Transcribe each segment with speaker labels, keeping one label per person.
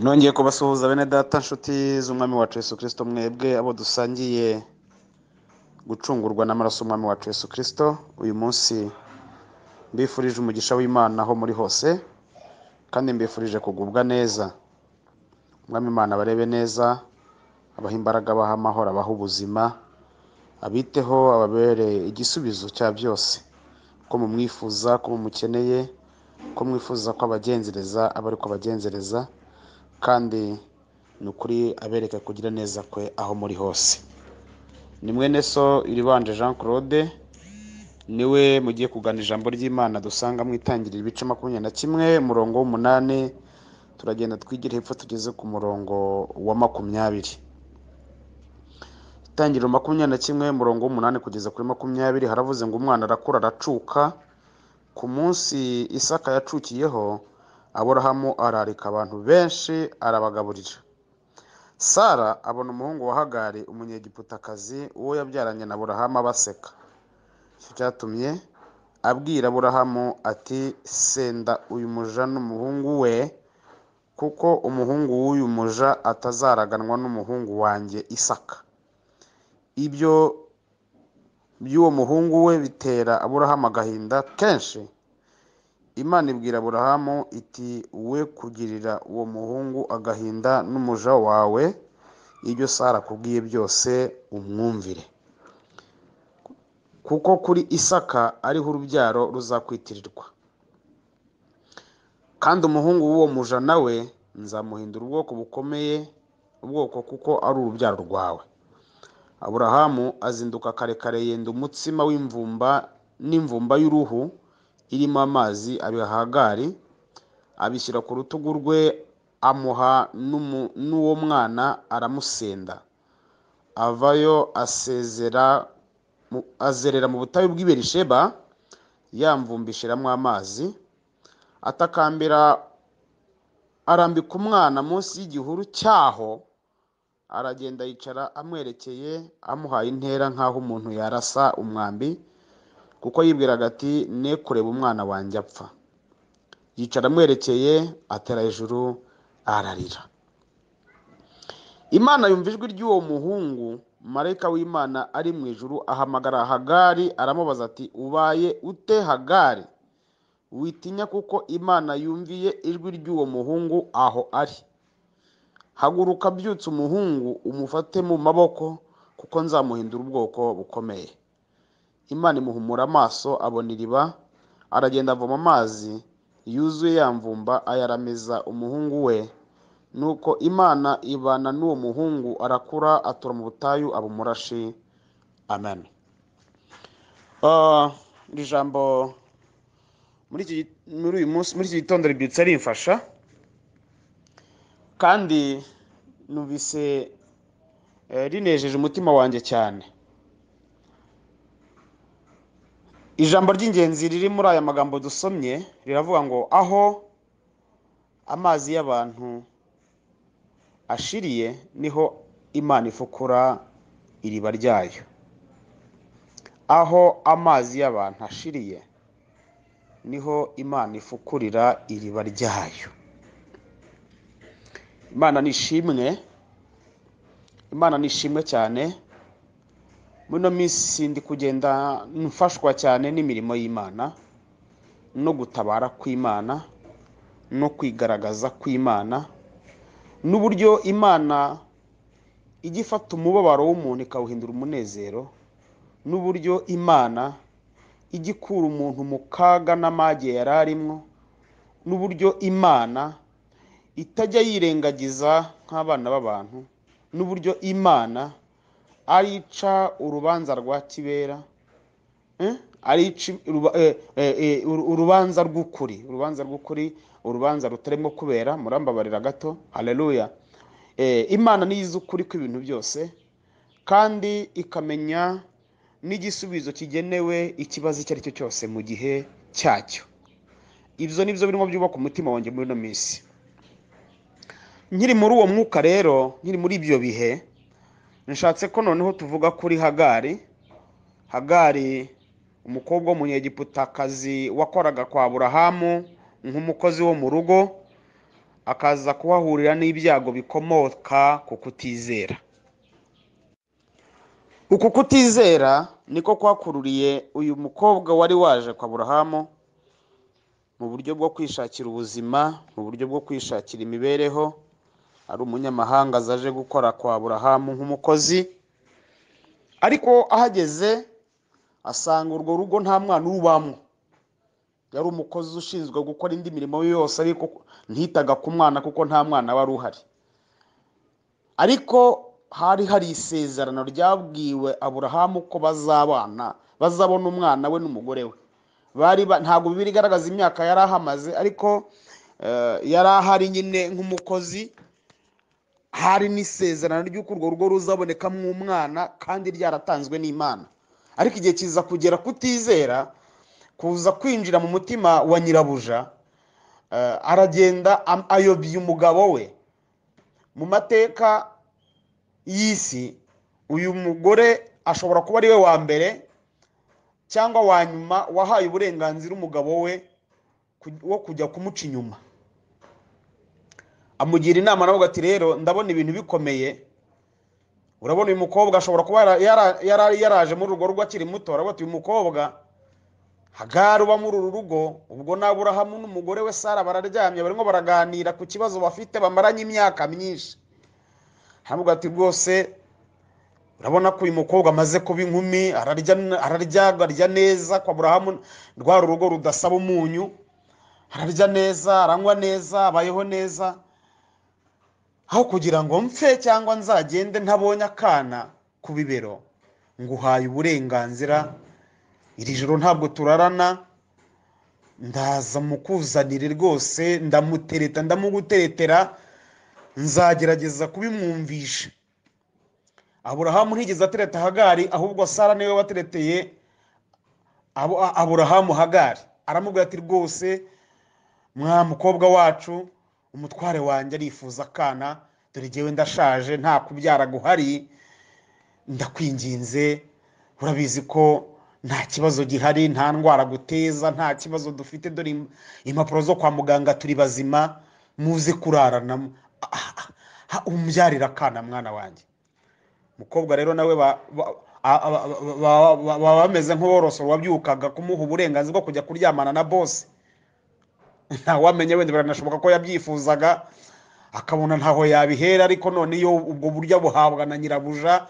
Speaker 1: Nongeye kubasuhuza bene data nshuti z'Umwami wacu Yesu Kristo, mwebwe abo dusangiye gucungurwa n'amaraso y'Umwami wacu Yesu Kristo. Uyu munsi mbifurije umugisha w'Imana aho muri hose, kandi mbifurije kugubwa neza. Umwami Imana barebe neza, abaha imbaraga, abaha amahoro, abaha ubuzima, abiteho, ababere igisubizo cya byose, ko mumwifuza, ko mumukeneye, ko mwifuza ko abagenzereza aba ariko abagenzereza, kandi ni ukuri abereke kugira neza kwe aho muri hose. Ni mwene so Ev.Iribanje J Claude, niwe mugiye kugana ijambo ry'Imana dusanga mu Itangiriro ibice 21 umurongo w'8, turagenda twigira hepfo tugeze ku murongo wa 20. Itangiriro 21 umurongo w'8 kugeza kuri 20 haravuze ngo umwana arakura aracuka. Ku munsi Isaka yacukiyeho, Aburahamu ararika abantu benshi arabagaburira. Sara abona umuhungu wa Hagari umunyegiputakazi, uwo yabyaranye na Aburahamu, abaseka. Icyo cyatumye abwira Aburahamu ati, senda uyu muja n'umuhungu we, kuko umuhungu w'uyu muja atazaraganwa n'umuhungu wanjye Isaka. Ibyo by'uwo muhungu we bitera Aburahamu agahinda kenshi. Imana ibwira Aburahamu iti, we kugirira uwo muhungu agahinda n'umuja wawe, ibyo Sara akubwiye byose umwumvire, kuko kuri Isaka ariho urubyaro ruzakwitirirwa, kandi umuhungu w'uwo muja nawe nzamuhindura ubwoko bukomeye, ubwoko kuko ari urubyaro rwawe. Aburahamu azinduka kare kare, yenda umutsima w'imvumba n'imvumba y'uruhu irimo amazi, abiha Hagari, abishyira ku rutugu rwe, amuha n'uwo mwana aramusenda. Avayo azerera mu butayu bw'i Berisheba, yamvumbishiramo amazi, atakambira, arambika umwana munsi y'igihuru cyaho, aragenda yicara amwerekeye, amuhaye intera nk'aho umuntu yarasa umwambi, kuko yibwiraga ati, ne kureba umwana wanjye apfa. Yicara amwerekeye, atera hejuru ararira. Imana yumva ijwi ry'uwo muhungu. Marayika w'Imana ari mu ijuru ahamagara Hagari, aramubaza ati, ubaye ute Hagari? Witinya, kuko Imana yumviye ijwi ry'uwo muhungu aho ari. Haguruka, byutsa umuhungu, umufate mu maboko, kuko nzamuhindura ubwoko bukomeye. Imana imuhumura amaso, abona iriba, aragenda avoma amazi yuzuye yamvumba, ayarameza umuhungu we. Nuko Imana ibana n'uwo muhungu, arakura, atura mu butayu, aba umurashi. Amen. Iri jambo muri uyu munsi, muri iki gitondo ribyutse rimfasha, kandi numvise rinejeje umutima wanjye cyane. Ijambo ry'ingenzi riri muri aya magambo dusomye riravuga ngo, aho amazi y'abantu ashiriye niho Imana ifukura iriba ryayo. Aho amazi y'abantu ashiriye niho Imana ifukurira iriba ryayo. Imana nishimwe, Imana nishimwe cyane. Muno minsi ndi kugenda mfashwa cyane n'imirimo y'Imana, no gutabara kw'Imana, no kwigaragaza kw'Imana, n'uburyo Imana igifata umubabaro w'umuntu ikawuhindura umunezero, n'uburyo Imana igikura umuntu mu kaga n'amage yari arimo, n'uburyo Imana itajya yirengagiza nk'abana b'abantu, n'uburyo Imana arica urubanza rwa kibera, arica urubanza rw'ukuri, urubanza rutarimo kubera. Murambabarira gato. Haleluya. Imana niyizi ukuri kw'ibintu byose, kandi ikamenya n'igisubizo kigenewe ikibazo icyo ari cyo cyose mu gihe cyacyo. Ibyo nibyo birimo byubaka umutima wanjye muri ino minsi. Nkiri muri uwo mwuka rero, nkiri muri ibyo bihe, nshatse ko noneho tuvuga kuri Hagari. Hagari, umukobwa w'umunyegiputakazi wakoraga kwa Aburahamu nk'umukozi wo mu rugo, akaza kuhahurira n'ibyago bikomoka ku kutizera. Uku kutizera niko kwakururiye uyu mukobwa wari waje kwa Aburahamu mu buryo bwo kwishakira ubuzima, mu buryo bwo kwishakira imibereho. Ari umunyamahanga aje gukora kwa Aburahamu nk'umukozi, ariko ahageze asanga urwo rugo nta mwana ubamo. Yari umukozi ushinzwe gukora indi mirimo yose, ariko ntitaga ku mwana kuko nta mwana wari uhari. Ariko hari isezerano ryabwiwe Aburahamu ko bazabona umwana we n'umugore we. Ntabwo Bibiliya igaragaza imyaka yari ahamaze, ariko yari ahari nyine nk'umukozi. Hari n'isezerano ry'uko urwo rugo ruzabonekamo umwana kandi ryaratanzwe n'Imana. Ariko igihe kiza kugera kutizera kuza kwinjira mu mutima wa nyirabuja, aragenda ayobya umugabo we. Mu mateka y'isi uyu mugore ashobora kuba ari we wa mbere cyangwa wa nyuma wahaye uburenganzira umugabo we wo kujya kumuca inyuma. Amugira inama nawe ati rero ndabona ibintu bikomeye. Urabona uyu mukobwa ashobora kuba yaraje muri urwo rugo akiri muto. Urabona uyu mukobwa Hagari uba muri uru rugo, ubwo n'Aburahamu n'umugore we Sara bararyamye barimo baraganira ku kibazo bafite bamaranye imyaka myinshi. Haravuga ati rwose urabona ko uyu mukobwa amaze kuba inkumi, ararya neza kwa Aburahamu. Rwa rugo rudasaba umunyu, ararya neza, aranywa neza, abayeho neza. Aho kugira ngo mpfe cyangwa nzagende ntabonye akana ku bibero, nguhaye uburenganzira. Iri joro ntabwo turarana, ndaza mukuzanire rwose, ndamuguteretera, nzagerageza kubimwumvisha. Aburahamu ntigeze atereta Hagari, ahubwo Sara niwe watereteye Aburahamu Hagari. Aramubwira ati rwose mwa mukobwa wacu, umutware wanjye arifuza akana, dore jyewe ndashaje, nta kubyara guhari, ndakwinginze. Urabizi ko nta kibazo gihari, nta ndwara guteza, nta kibazo dufite, dore impapuro zo kwa muganga turi bazima, muze kurarana, umbyarira akana mwana wanjye. Mukobwa rero nawe bameze nk'uworosoro wabyukaga kumuha uburenganzira bwo kujya kuryamana na boss. Ntawamenye, wenda biranashoboka ko yabyifuzaga akabona ntaho yabihera, ariko none iyo ubwo buryo buhabwa na nyirabuja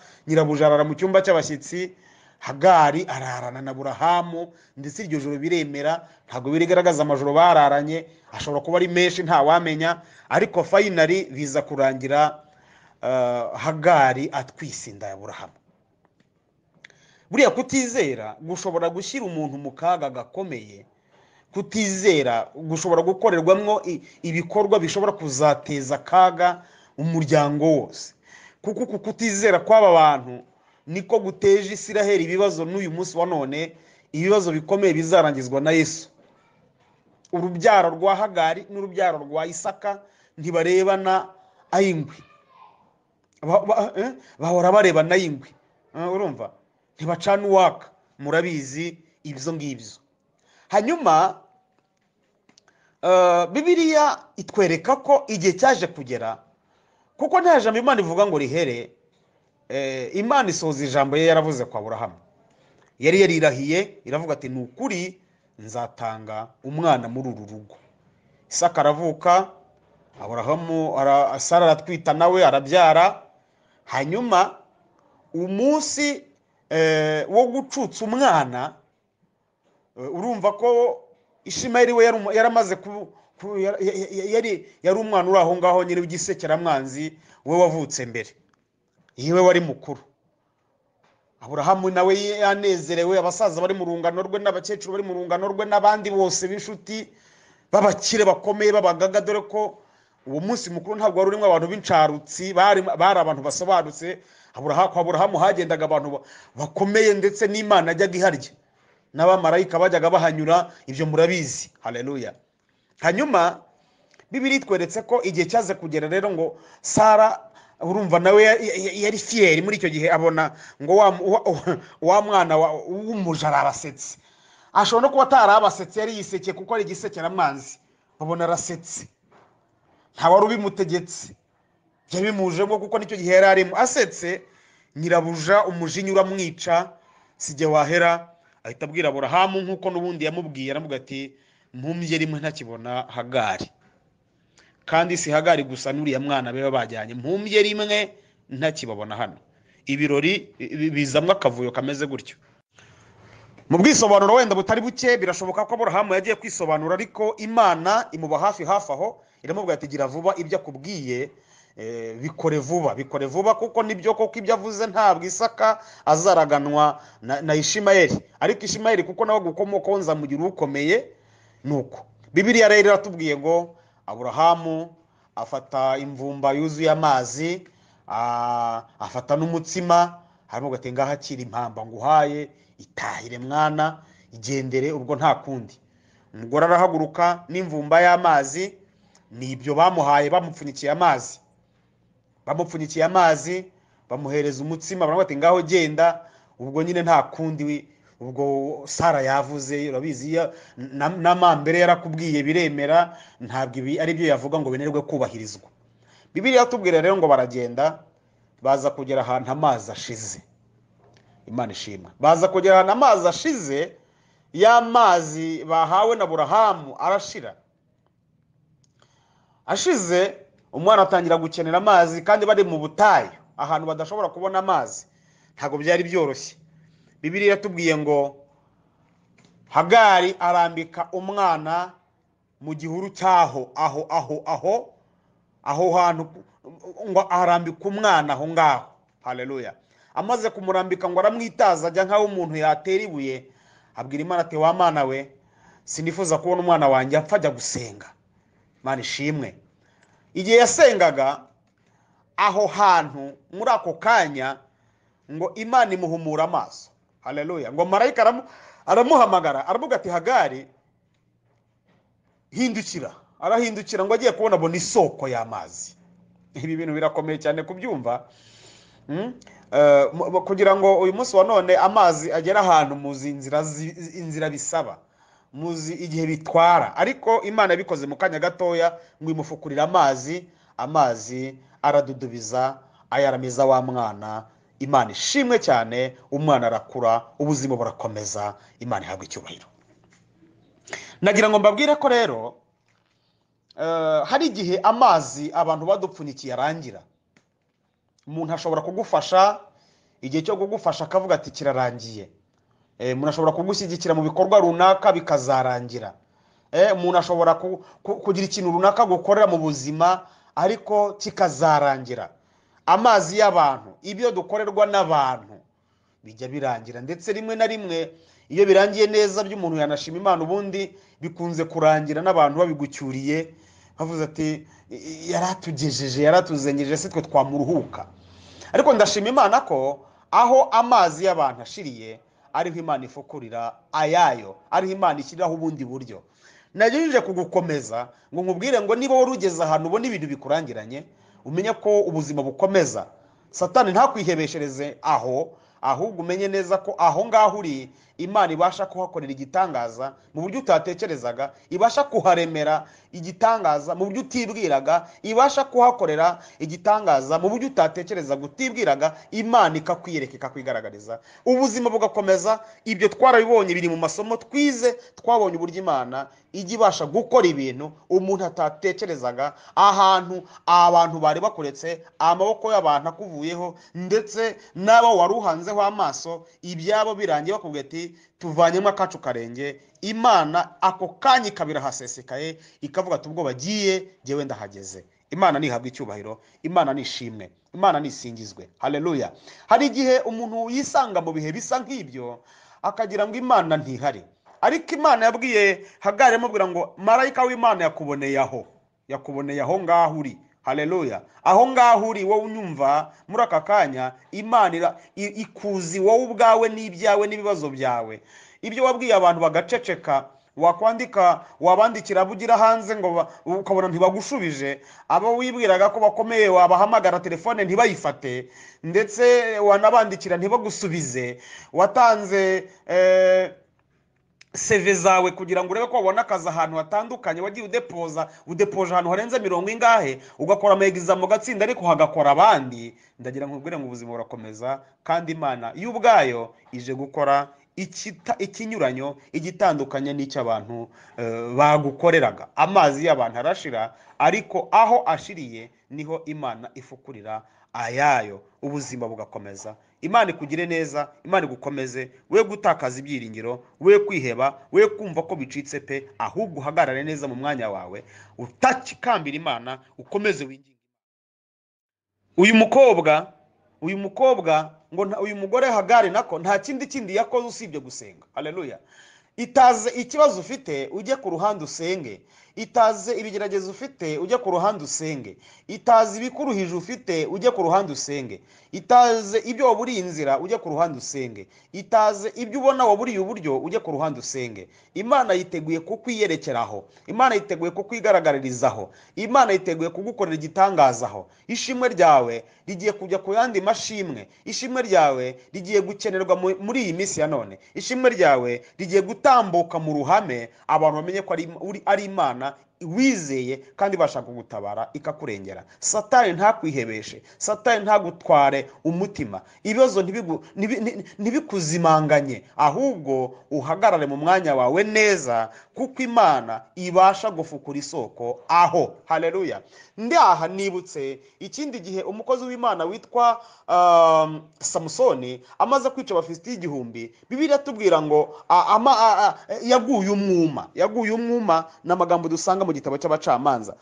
Speaker 1: arara mu cyumba cy'abashyitsi, Hagari ararana na Aburahamu, ndetse iryo joro biremera. Ntabwo birigaragaza amajoro bararanye, ashobora kuba ari menshi ntawamenya, ariko finally biza kurangira Hagari atwisinda ya Aburahamu. Buriya kutizera gushobora gushyira umuntu mu kaga gakomeye. Kutizera gushobora gukorerwamwo ibikorwa bishobora kuzateza akaga umuryango wose. Kuko kutizera kw'aba bantu niko guteje Isiraheli ibibazo n'uyu munsi wa none. Ibibazo bikomeye bizarangizwa na Yesu. Urubyaro rwa Hagari n'urubyaro rwa Isaka ntibarebana ayingwe, bahora barebana ayingwe. Urumva, ntibacana uwaka. Murabizi ibyo ngibyo. Hanyuma Bibiliya itwereka ko igihe cyaje kugera, kuko nta jambo Imana ivuga ngo rihere. Imana isohoza ijambo ye yaravuze kwa Aburahamu. Yari yarirahiye iravuga ati ni ukuri nzatanga umwana muri uru rugo. Isaka aravuka, Aburahamu Sara aratwita nawe arabyara. Hanyuma umunsi wo gucutsa umwana, urumva ko Ishimayeli we yaramaze yari umwana uri aho ngaho nyine w'igisekeramwanzi, we wavutse mbere, yewe wari mukuru. Aburahamu nawe yanezerewe, abasaza bari mu rungano rwe n'abakecuru bari mu rungano rwe n'abandi bose b'inshuti b'abakire bakomeye b'abagaga, dore ko uwo munsi mukuru ntabwo wari urimo abantu b'incarutsi, bari abantu basobanutse. Aburahamu hagendaga abantu bakomeye, ndetse n'Imana ajyaga iharya, n'abamarayika bajyaga bahanyura. Ibyo murabizi. Haleluya. Hanyuma Bibiliya itweretse ko igihe cyaze kugera rero ngo Sara, urumva nawe yari fieri muri icyo gihe, abona ngo wa mwana w'umuja arabasetse. Ashobora no kuba atarabasetse, yari yiseke kuko ari igisekeramwanzi. Babona arasetse, nta wari ubimutegetse, yabimujemo kuko nicyo gihe yari arimo. Asetse nyirabuja umujinya uramwica, sijye wahera, ahita abwira Aburahamu nk'uko n'ubundi yamubwiye, aravuga ati mpumbye rimwe ntakibona Hagari, kandi si Hagari gusa n'uriya mwana be bajyanye, mpumbye rimwe ntakibabona hano. Ibirori bizamwe akavuyo kameze gutyo. Mu bwisobanuro wenda butari buke birashoboka ko Aburahamu yagiye kwisobanura, ariko Imana imuba hafi aho, iramubwira ati gira vuba ibyo akubwiye, bikore vuba kuko nibyo koko ibyo avuze ntabwo Isaka azaraganwa na Ishimayeli, ariko Ishimayeli kuko nawe gukomoka nzamugira ukomeye. Nuko Bibiliya rero iratubwiye ngo Aburahamu afata imvumba yuzuye amazi, afata n'umutsima, harimo gati ngaha akiri impamba nguhaye, itahire mwana, igendere ubwo nta kundi. Umugore arahaguruka n'imvumba y'amazi, nibyo bamuhaye, bamupfunyikiye amazi, bamuhereza umutsima, baravuga ati ngaho genda, ubwo nyine nta kundi. Ubwo Sara yavuze, urabizi n'amambere yarakubwiye biremera, ntabwo ibi ari byo yavuga ngo binerwe kubahirizwa. Bibiliya yatubwira rero ngo baragenda, baza kugera ahantu amazi ashize. Imana ishimwe. Baza kugera ahantu amazi ashize, y'amazi bahawe na Aburahamu arashira. Ashize, umwana atangira gukenera amazi, kandi bari mu butayu ahantu badashobora kubona amazi, ntabwo byari byoroshye. Bibiliya yatubwiye ngo Hagari arambika umwana mu gihuru cyaho, aho hantu ngo arambika umwana aho ngaho. Haleluya. Amaze kumurambika ngo aramwitaza, ajya nkaho umuntu yatera ibuye, abwira Imana ati wa Mana we, sinifuza kubona umwana wanjye apfa ajya gusenga. Imana ishimwe. Igihe yasengaga aho hantu, muri ako kanya ngo Imana imuhumura amaso. Haleluya. Ngo marayika aramuhamagara, aravuga ati Hagari hindukira. Arahindukira ngo agiye kubona abona isoko y'amazi. Ibi bintu birakomeye cyane kubyumva. Kugira ngo uyu munsi wa none amazi agera ahantu muzi inzira bisaba, muzi igihe bitwara, ariko Imana yabikoze mu kanya gatoya ngo imufukurira amazi aradudubiza, ayaramiza wa mwana. Imana ishimwe cyane, umwana arakura, ubuzima burakomeza, Imana ihabwa icyubahiro. Nagira ngo mbabwire ko rero hari igihe amazi abantu badupfunyikiye arangira. Umuntu ashobora kugufasha, igihe cyo kugufasha akavuga ati kirarangiye. Umuntu ashobora kugushyigikira mu bikorwa runaka bikazarangira. Umuntu ashobora kugira ikintu runaka gukorera mu buzima ariko kikazarangira. Amazi y'abantu, ibyo dukorerwa n'abantu bijya birangira, ndetse rimwe na rimwe iyo birangiye neza by'umuntu yanashima Imana, ubundi bikunze kurangira n'abantu babigucyuriye, bavuze ati yaratugejeje, yaratuzengeje, se twe twamuruhuka. Ariko ndashima Imana ko aho amazi y'abantu ashiriye ariho Imana ifukurira ayayo, ariho Imana ishyiriraho ubundi buryo. Nagejeje kugukomeza ngo nkubwire ngo niba wari ugeze ahantu ubona ibintu bikurangiranye, umenye ko ubuzima bukomeza. Satani ntakwihebeshereze aho, ahubwo umenye neza ko aho ngaho uri Imana ibasha kuhakorera igitangaza mu buryo utatekerezaga, ibasha kuharemera igitangaza mu buryo utibwiraga, ibasha kuhakorera igitangaza mu buryo utatekerezaga utibwiraga, Imana ikakwiyereka ikakwigaragariza, ubuzima bugakomeza. Ibyo twarabibonye, biri mu masomo twize, twabonye uburyo Imana ijya ibasha gukora ibintu umuntu atatekerezaga, ahantu abantu bari bakuretse, amaboko y'abantu akuvuyeho, ndetse n'abo wari uhanzeho amaso ibyabo birangiye bakubwira ati tuvanyemo akacu karenge. Imana ako kanya ikabira hasesekaye, ikavuga ati ubwo bagiye jyewe ndahageze. Imana nihabwa icyubahiro, Imana nishimwe, Imana nisingizwe. Haleluya. Hari igihe umuntu yisanga mu bihe bisa nk'ibyo akagira ngo Imana ntihari, ariko Imana yabwiye Hagari amubwira ngo marayika w'Imana yakuboneye aho ngaho uri. Haleluya. Aho ngaho uri wowe unyumva muri aka kanya, Imana ikuzi wowe ubwawe n'ibyawe n'ibibazo byawe. Ibyo wabwiye abantu bagaceceka, wakwandika wabandikira bugira hanze ngo ukabona ntibagushubije, abo wibwiraga ko bakomeye wabahamagara telefone ntibayifate, ndetse wanabandikira ntibagusubize, watanze seve zawe kugira ngo urebe ko wabona akazi ahantu hatandukanye, wagiye udepoje ahantu harenze mirongo ingahe, ugakora amegizamo gatsinda ariko hagakora abandi. Ndagira ngo ubwire ngo ubuzima burakomeza, kandi Imana y'ubwayo ije gukora ikinyuranyo igitandukanye n'icyo abantu bagukoreraga. Amazi y'abantu arashira, ariko aho ashiriye niho Imana ifukurira ayayo, ubuzima bugakomeza. Imana ikugire neza, Imana igukomeze, we gutakaza ibyiringiro, we kwiheba, we kumva ko bicitse pe, ahubwo uhagarare neza mu mwanya wawe, utakikambira Imana, ukomeze winginge. Uyu mukobwa ngo uyu mugore Hagari nako nta kindi yakoze usibye gusenga. Haleluya. Itaze ikibazo ufite ujye ku ruhande usenge, itaze ibigeragezo ufite ujye ku ruhande usenge, itaze ibikuruhije ufite ujye ku ruhande usenge, itaze ibyo waburiye inzira ujye ku ruhande usenge, itaze ibyo ubona waburiye uburyo ujye ku ruhande usenge. Imana yiteguye kukwiyerekeraho, Imana yiteguye kukwigaragarizaho, Imana yiteguye kugukorera igitangazaho. Ishimwe ryawe rigiye kujya ku yandi mashimwe, ishimwe ryawe rigiye gukenerwa muri iyi minsi ya none, ishimwe ryawe rigiye gutambuka mu ruhame, abantu bamenye ko ari Imana wizeye kandi bashaka kugutabara ikakurengera. Satani ntakwihebeshe, Satani ntagutware umutima, ibibazo ntibikuzimanganye, ahubwo uhagarare mu mwanya wawe neza, kuko Imana ibasha gufukura isoko aho. Haleluya. Ndaha nibutse ikindi gihe umukozi w'Imana witwa Samusoni amaze kwica Abafilisitiya 1000, Bibiliya tubwira ngo yaguye umwuma, n'amagambo dusanga mu gitabo cy'Abacamanza.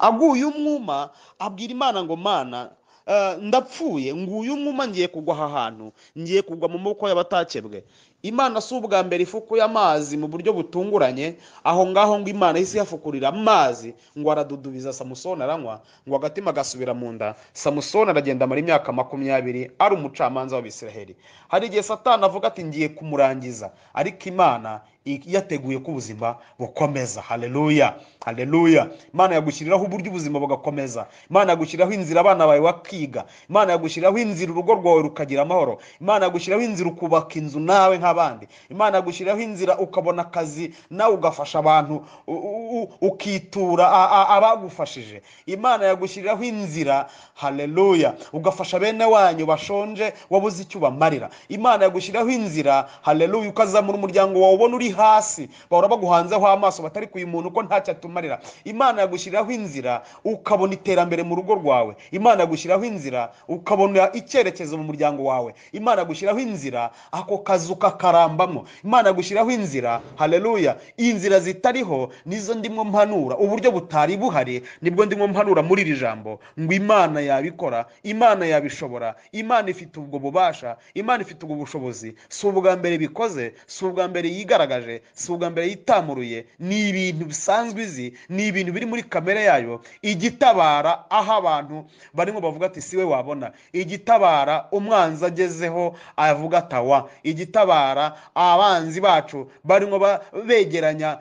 Speaker 1: Aguye umwuma, abwira Imana ngo Mana, ndapfuye, nguye umwuma, ngiye kugwa aha hantu, ngiye kugwa mu maboko y'abatakebwe. Imana si ubwa mbere ifukuye amazi mu buryo butunguranye, aho ngaho ngo Imana isi yafukurira amazi, ngo aradudubiza Samusoni aranywa, ngo agatima gasubira mu nda. Samusoni aragenda amara imyaka 20 ari umucamanza w'Abisiraheli. Hari igihe Satani avuga ati ngiye kumurangiza, ariko Imana yateguye ko ubuzima bukomeza. Haleluya, haleluya. Imana yagushyiriraho uburyo ubuzima bugakomeza, Imana yagushyiriraho inzira abana bawe bakiga, Imana yagushyiriraho inzira urugo rwawe rukagira amahoro, Imana yagushyiriraho inzira ukubaka inzu nawe nk'abandi, Imana yagushyiriraho inzira ukabona akazi nawe ugafasha abantu, ukitura abagufashije. Imana yagushyiriraho inzira, haleluya, ugafasha bene wanyu bashonje wabuze icyo bamarira. Imana yagushyiriraho inzira, haleluya, ukazamura umuryango wawe ubona uri hasi, bahora baguhanzeho amaso batari kuyu muntu ko ntacyo atumarira. Imana yagushyiriraho inzira ukabona iterambere mu rugo rwawe, Imana yagushyiriraho inzira ukabona icyerekezo mu muryango wawe, Imana yagushyiriraho inzira ako kazu kakarambamo, Imana yagushyiriraho inzira, haleluya. Inzira zitariho nizo ndimo mpanura, uburyo butari buhari nibwo ndimo mpanura muri iri jambo, ngo Imana yabikora, Imana yabishobora, Imana ifite ubwo bubasha, Imana ifite ubwo bushobozi. Si ubwa mbere bikoze, si ubwa mbere yigaragaje, si ubwa mbere yitamuruye, ni ibintu bisanzwe izi, ni ibintu biri muri kamere yayo. Igitabara aho abantu barimo bavuga ati siwe wabona, igitabara umwanzi agezeho avuga atawa, igitabara abanzi bacu barimo begeranya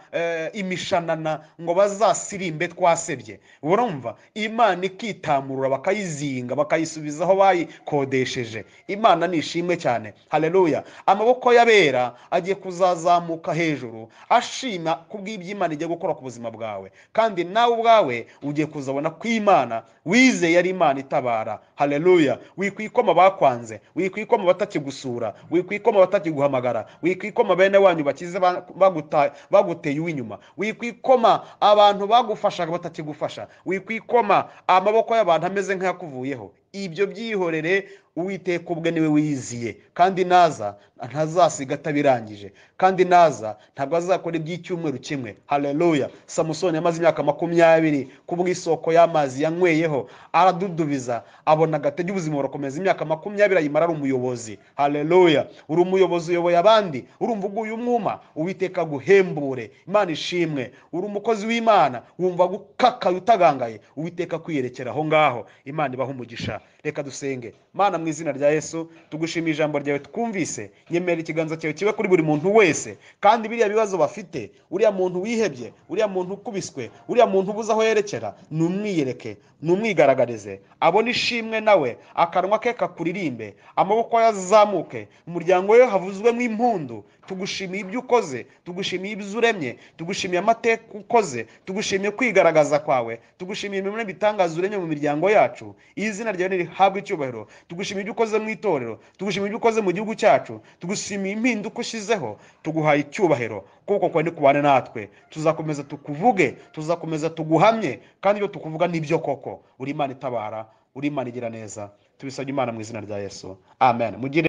Speaker 1: imishanana ngo bazasirimbe twasebye. Urumva, Imana ikitamurura bakayizinga bakayisubizaho bayikodesheje. Imana nishimwe cyane. Haleluya. Amaboko y'abera agiye kuzazamuka hejuru ashima kubw'iby'Imana igiye gukora ku buzima bwawe, kandi nawe ubwawe ugiye kuzabona ko Imana wizeye ari Imana itabara. Haleluya. Wikwikoma bakwanze, wikwikoma batakigusura, wikwikoma batakiguhamagara, wikwikoma bene wanyu bakize baguteye uw'inyuma, wikwikoma abantu bagufashaga batakigufasha, wikwikoma amaboko y'abantu ameze nk'ayakuvuyeho. Ibyo byihorere, Uwiteka ubwe niwe wiyiziye, kandi naza ntazasiga atabirangije, kandi naza ntabwo azakora iby'icyumweru kimwe. Haleluya. Samusoni yamaze imyaka 20 kubw'isoko y'amazi yanyweyeho, aradudubiza, abona agatege, ubuzima burakomeza. Imyaka 20 ayimara ari umuyobozi. Haleluya. Uri umuyobozi, uyoboye abandi, urumva uguye umwuma, Uwiteka guhembure. Imana ishimwe. Uri umukozi w'Imana, wumva gukakaye utagangaye, Uwiteka kwiyerekera aho ngaho. Imana ibahe umugisha. reka dusenge. Mana, mu izina rya Yesu tugushimiye ijambo ryawe twumvise. Nyemera ikiganza cyawe kibe kuri buri muntu wese, kandi biriya bibazo bafite, uriya muntu wihebye, uriya muntu ukubiswe, uriya muntu ubuze aho yerekera, numwiyereke, numwigaragarize, abone ishimwe nawe, akanwa ke kakuririmbe, amaboko yazamuke, umuryango we havuzwemo impundu. Tugushimiye ibyo ukoze, tugushimiye ibyo uremye, tugushimiye amateka ukoze, tugushimiye kwigaragaza kwawe, tugushimiye imirimo bitangaza uremye mu miryango yacu. Izina ryawe nirihabwe icyubahiro. Tugushimiye ibyo ukoze mu itorero, tugushimiye ibyo ukoze mu gihugu cyacu, tugushimiye impinduka ushyizeho. Tuguhaye icyubahiro kuko kwawe ni kubane natwe. Tuzakomeza tukuvuge, tuzakomeza tuguhamye, kandi ibyo tukuvuga nibyo koko. Uri Imana itabara, uri Imana igira neza. Tubisabye Imana mu izina rya Yesu, amen. Mugire